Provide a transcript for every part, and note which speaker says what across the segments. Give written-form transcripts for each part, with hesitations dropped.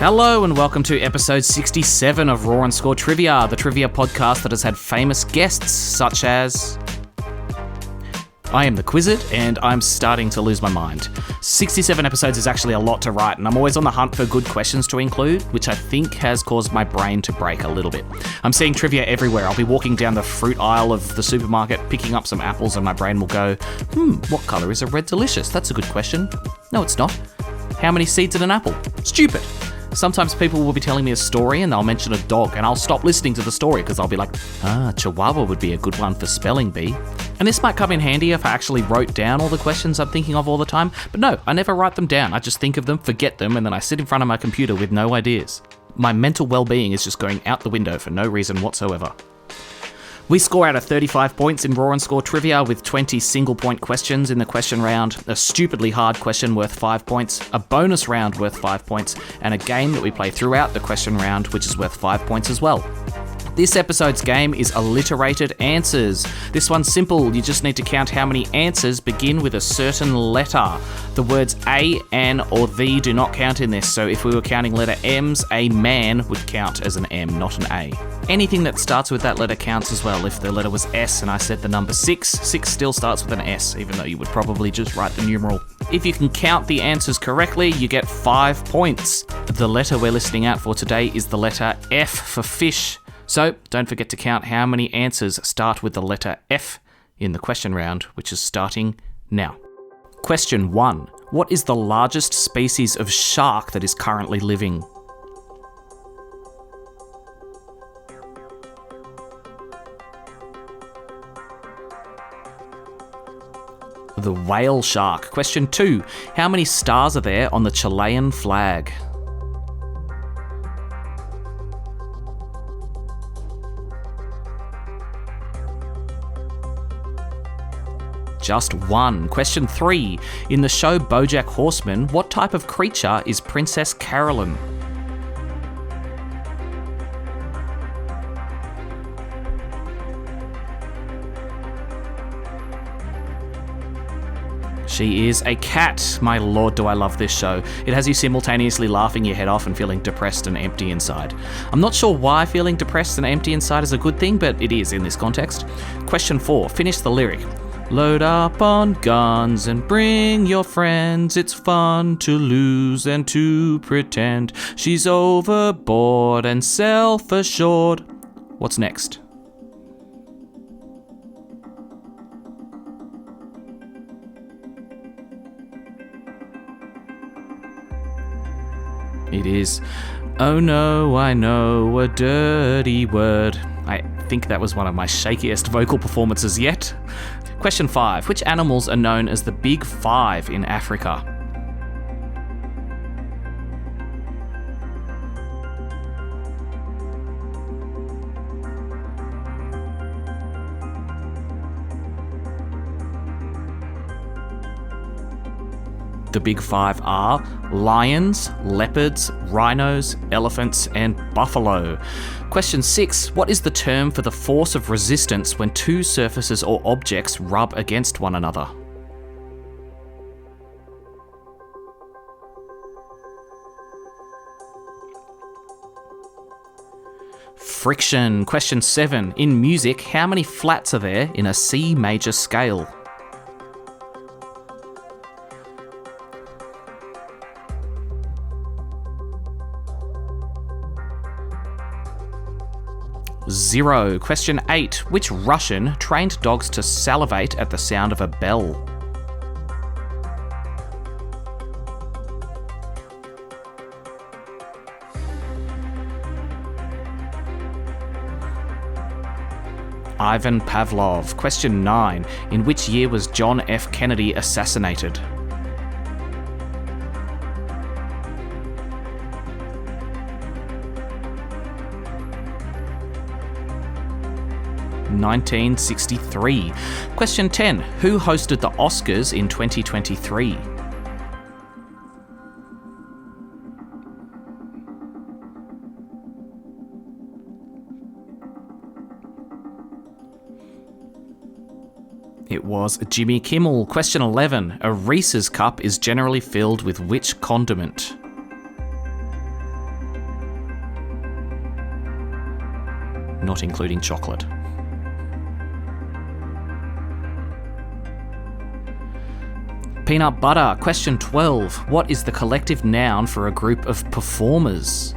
Speaker 1: Hello and welcome to episode 67 of Raw and Score Trivia, the trivia podcast that has had famous guests such as... I am the Quizzit, and I'm starting to lose my mind. 67 episodes is actually a lot to write, and I'm always on the hunt for good questions to include, which I think has caused my brain to break a little bit. I'm seeing trivia everywhere. I'll be walking down the fruit aisle of the supermarket, picking up some apples, and my brain will go, what colour is a red delicious? That's a good question. No, it's not. How many seeds in an apple? Stupid. Sometimes people will be telling me a story and they'll mention a dog, and I'll stop listening to the story because I'll be like, Chihuahua would be a good one for spelling bee. And this might come in handy if I actually wrote down all the questions I'm thinking of all the time, but no, I never write them down. I just think of them, forget them, and then I sit in front of my computer with no ideas. My mental well-being is just going out the window for no reason whatsoever. We score out of 35 points in Raw and Score Trivia with 20 single-point questions in the question round, a stupidly hard question worth 5 points, a bonus round worth 5 points, and a game that we play throughout the question round which is worth 5 points as well. This episode's game is alliterated answers. This one's simple. You just need to count how many answers begin with a certain letter. The words a, an, or the do not count in this, so if we were counting letter M's, a man would count as an M, not an A. Anything that starts with that letter counts as well. If the letter was S and I said the number 6, 6 still starts with an S, even though you would probably just write the numeral. If you can count the answers correctly, you get 5 points. The letter we're listing out for today is the letter F for fish. So don't forget to count how many answers start with the letter F in the question round, which is starting now. Question 1. What is the largest species of shark that is currently living? The whale shark. Question 2. How many stars are there on the Chilean flag? Just 1. Question 3. In the show BoJack Horseman, what type of creature is Princess Carolyn? She is a cat. My lord, do I love this show. It has you simultaneously laughing your head off and feeling depressed and empty inside. I'm not sure why feeling depressed and empty inside is a good thing, but it is in this context. Question 4. Finish the lyric. Load up on guns and bring your friends. It's fun to lose and to pretend. She's overboard and self-assured. What's next? It is, oh no, I know a dirty word. I think that was one of my shakiest vocal performances yet. Question 5. Which animals are known as the Big Five in Africa? The Big Five are lions, leopards, rhinos, elephants, and buffalo. Question 6. What is the term for the force of resistance when two surfaces or objects rub against one another? Friction. Question 7. In music, how many flats are there in a C major scale? Zero. Question 8. Which Russian trained dogs to salivate at the sound of a bell? Ivan Pavlov. Question 9. In which year was John F. Kennedy assassinated? (1963). Question 10. Who hosted the Oscars in 2023? It was Jimmy Kimmel. Question 11. A Reese's cup is generally filled with which condiment? not including chocolate. Peanut butter. Question 12. What is the collective noun for a group of performers?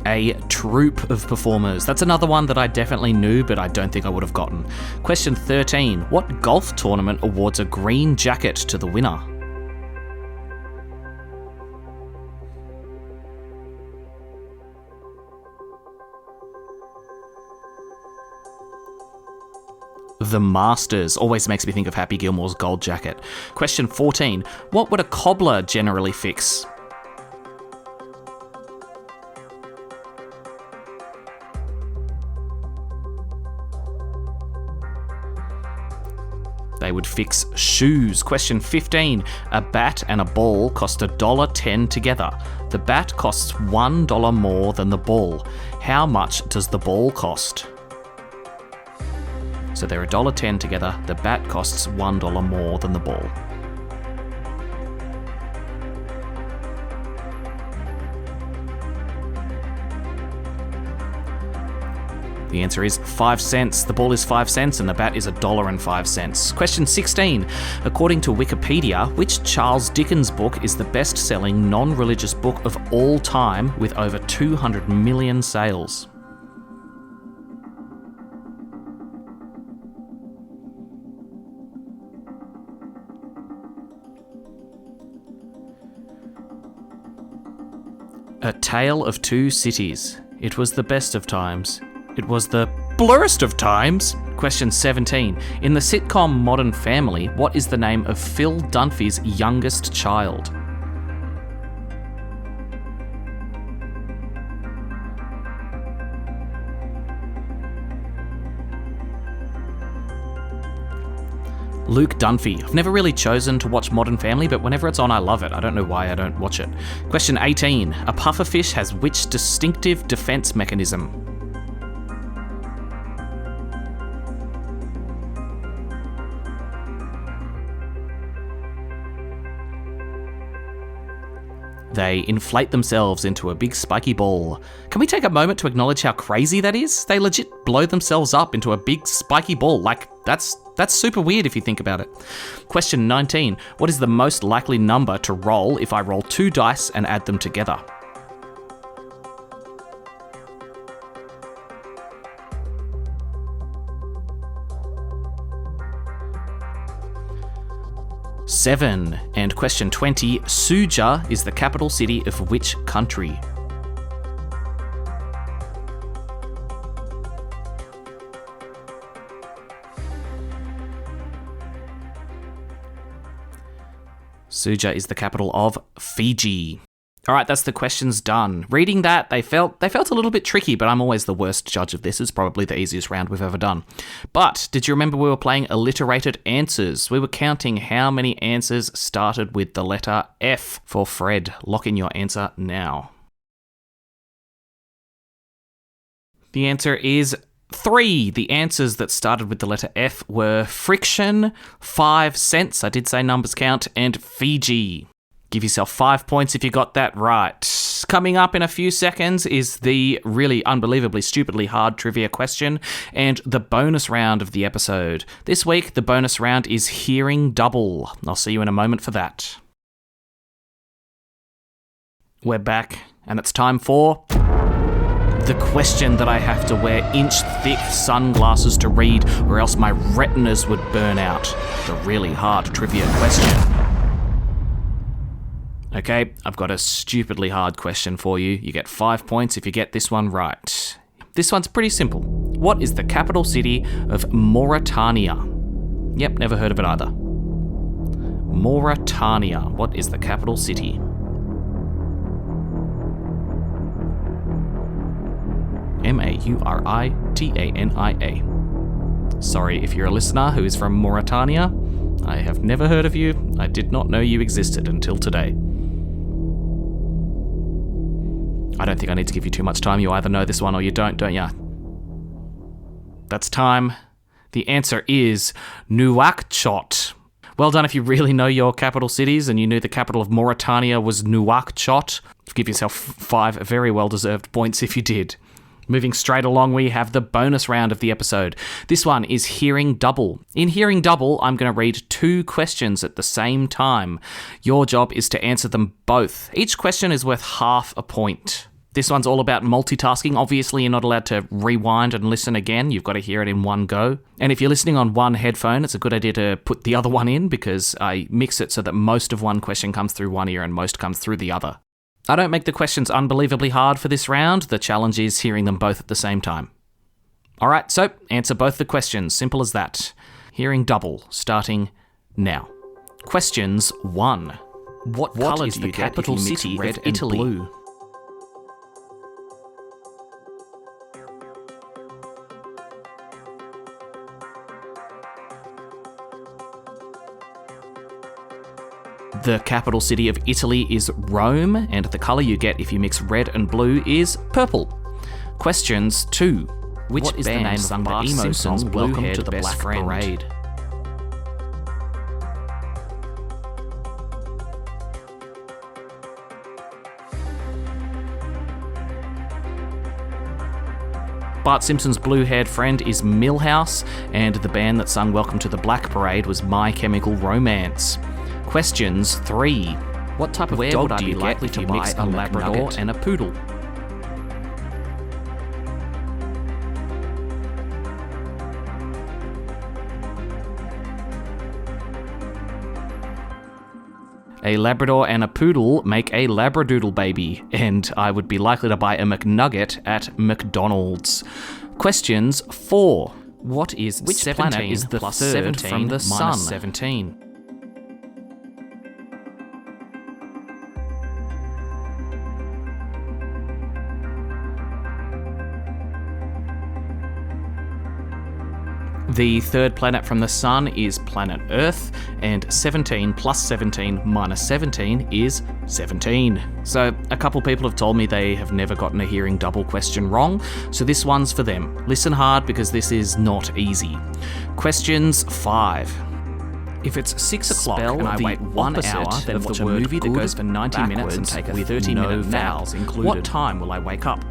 Speaker 1: A troupe of performers. That's another one that I definitely knew, but I don't think I would have gotten. Question 13. What golf tournament awards a green jacket to the winner? The Masters. Always makes me think of Happy Gilmore's gold jacket. Question 14. What would a cobbler generally fix? They would fix shoes. Question 15. A bat and a ball cost $1.10 together. The bat costs $1 more than the ball. How much does the ball cost? So they're $1.10 together. The bat costs $1 more than the ball. The answer is 5 cents. The ball is 5 cents and the bat is $1.05. Question 16. According to Wikipedia, which Charles Dickens book is the best-selling non-religious book of all time with over 200 million sales? A Tale of Two Cities. It was the best of times. It was the blurrest of times. Question 17. In the sitcom Modern Family, what is the name of Phil Dunphy's youngest child? Luke Dunphy. I've never really chosen to watch Modern Family, but whenever it's on, I love it. I don't know why I don't watch it. Question 18. A pufferfish has which distinctive defense mechanism? They inflate themselves into a big spiky ball. Can we take a moment to acknowledge how crazy that is? They legit blow themselves up into a big spiky ball. Like, that's super weird if you think about it. Question 19. What is the most likely number to roll if I roll 2 dice and add them together? Seven. And question 20. Suja is the capital city of which country? Suja is the capital of Fiji. All right, that's the questions done. Reading that, they felt a little bit tricky, but I'm always the worst judge of this. It's probably the easiest round we've ever done. But did you remember we were playing alliterated answers? We were counting how many answers started with the letter F for Fred. Lock in your answer now. The answer is 3. The answers that started with the letter F were friction, 5 cents, I did say numbers count, and Fiji. Give yourself 5 points if you got that right. Coming up in a few seconds is the really unbelievably stupidly hard trivia question and the bonus round of the episode. This week, the bonus round is hearing double. I'll see you in a moment for that. We're back, and it's time for the question that I have to wear inch-thick sunglasses to read, or else my retinas would burn out. The really hard trivia question. Okay, I've got a stupidly hard question for you. You get 5 points if you get this one right. This one's pretty simple. What is the capital city of Mauritania? Yep, never heard of it either. Mauritania. What is the capital city? Mauritania. Sorry if you're a listener who is from Mauritania. I have never heard of you. I did not know you existed until today. I don't think I need to give you too much time. You either know this one or you don't ya? That's time The answer is Nouakchott. Well done if you really know your capital cities and you knew the capital of Mauritania was Nouakchott. Give yourself 5 very well-deserved points if you did. Moving straight along, we have the bonus round of the episode. This one is Hearing Double. In Hearing Double, I'm going to read 2 questions at the same time. Your job is to answer them both. Each question is worth half a point. This one's all about multitasking. Obviously, you're not allowed to rewind and listen again. You've got to hear it in one go. And if you're listening on one headphone, it's a good idea to put the other one in because I mix it so that most of one question comes through one ear and most comes through the other. I don't make the questions unbelievably hard for this round. The challenge is hearing them both at the same time. All right, so answer both the questions. Simple as that. Hearing Double, starting now. Questions 1. What colour is the capital city of Italy? Blue? The capital city of Italy is Rome, and the colour you get if you mix red and blue is purple. Questions 2. What is the name sung the emo song Welcome to the Black Parade? Bart Simpson's blue-haired friend is Milhouse, and the band that sung Welcome to the Black Parade was My Chemical Romance. Questions 3. What type of dog do you get if you mix a Labrador and a poodle? A Labrador and a poodle make a Labradoodle baby, and I would be likely to buy a McNugget at McDonald's. Questions 4. Which planet is the third from the Sun? 17. The third planet from the Sun is planet Earth, and 17 plus 17 minus 17 is 17. So a couple people have told me they have never gotten a hearing double question wrong, so this one's for them. Listen hard because this is not easy. Questions 5. If it's 6 o'clock and I wait 1 hour, then watch a movie that goes for 90 minutes and take a 30-minute nap, what time will I wake up?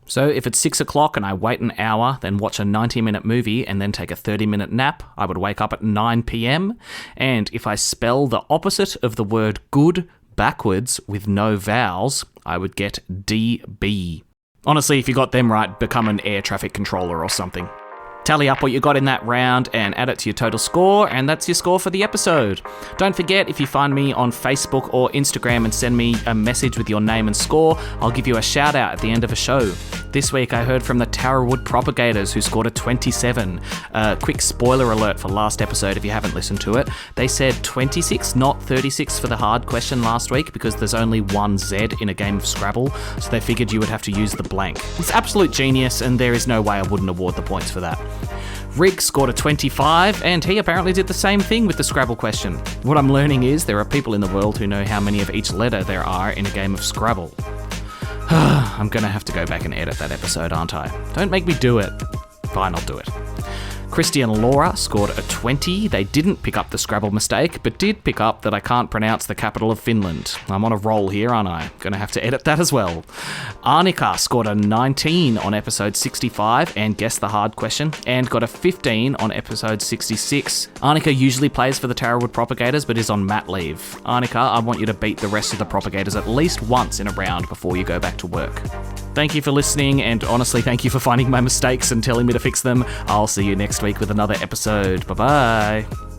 Speaker 1: So if it's 6 o'clock and I wait an hour, then watch a 90-minute movie and then take a 30-minute nap, I would wake up at 9 p.m. And if I spell the opposite of the word good backwards with no vowels, I would get DB. Honestly, if you got them right, become an air traffic controller or something. Tally up what you got in that round and add it to your total score, and that's your score for the episode. Don't forget, if you find me on Facebook or Instagram and send me a message with your name and score, I'll give you a shout out at the end of a show. This week I heard from the Tarrawood Propagators, who scored a 27. Quick spoiler alert for last episode if you haven't listened to it. They said 26, not 36 for the hard question last week because there's only one Z in a game of Scrabble, so they figured you would have to use the blank. It's absolute genius, and there is no way I wouldn't award the points for that. Rig scored a 25, and he apparently did the same thing with the Scrabble question. What I'm learning is there are people in the world who know how many of each letter there are in a game of Scrabble. I'm gonna have to go back and edit that episode, aren't I? Don't make me do it. Fine, I'll do it. Christy and Laura scored a 20. They didn't pick up the Scrabble mistake, but did pick up that I can't pronounce the capital of Finland. I'm on a roll here, aren't I? Gonna have to edit that as well. Arnika scored a 19 on episode 65 and guessed the hard question, and got a 15 on episode 66. Arnika usually plays for the Tarrawood Propagators, but is on mat leave. Arnika, I want you to beat the rest of the Propagators at least once in a round before you go back to work. Thank you for listening, and honestly, thank you for finding my mistakes and telling me to fix them. I'll see you next week with another episode. Bye-bye.